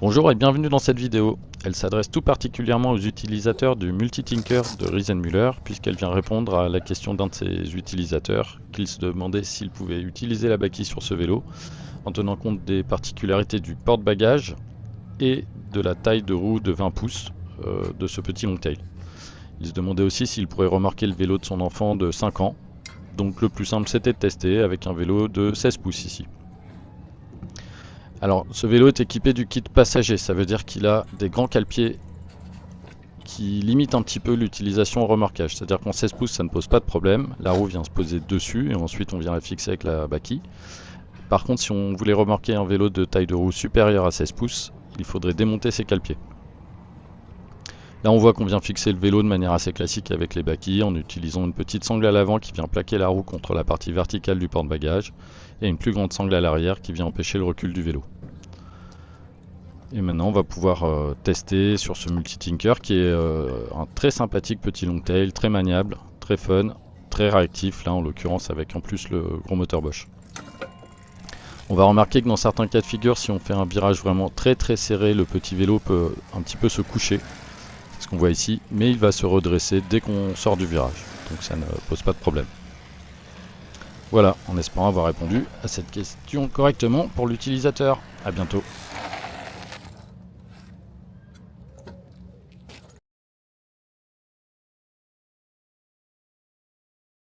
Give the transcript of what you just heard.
Bonjour et bienvenue dans cette vidéo. Elle s'adresse tout particulièrement aux utilisateurs du Multitinker de Riesenmüller puisqu'elle vient répondre à la question d'un de ses utilisateurs qui se demandait s'il pouvait utiliser la Baki sur ce vélo en tenant compte des particularités du porte-bagages et de la taille de roue de 20 pouces de ce petit longtail. Il se demandait aussi s'il pourrait remorquer le vélo de son enfant de 5 ans. Donc le plus simple c'était de tester avec un vélo de 16 pouces ici. Alors, ce vélo est équipé du kit passager, ça veut dire qu'il a des grands cale-pieds qui limitent un petit peu l'utilisation au remorquage. C'est-à-dire qu'en 16 pouces, ça ne pose pas de problème. La roue vient se poser dessus et ensuite on vient la fixer avec la Baki. Par contre, si on voulait remorquer un vélo de taille de roue supérieure à 16 pouces, il faudrait démonter ses cale-pieds. Là, on voit qu'on vient fixer le vélo de manière assez classique avec les Baki en utilisant une petite sangle à l'avant qui vient plaquer la roue contre la partie verticale du porte-bagages et une plus grande sangle à l'arrière qui vient empêcher le recul du vélo. Et maintenant on va pouvoir tester sur ce Multitinker qui est un très sympathique petit longtail, très maniable, très fun, très réactif là en l'occurrence avec en plus le gros moteur Bosch. On va remarquer que dans certains cas de figure, si on fait un virage vraiment très serré, le petit vélo peut un petit peu se coucher, c'est ce qu'on voit ici, mais il va se redresser dès qu'on sort du virage, donc ça ne pose pas de problème. Voilà, en espérant avoir répondu à cette question correctement pour l'utilisateur. A bientôt.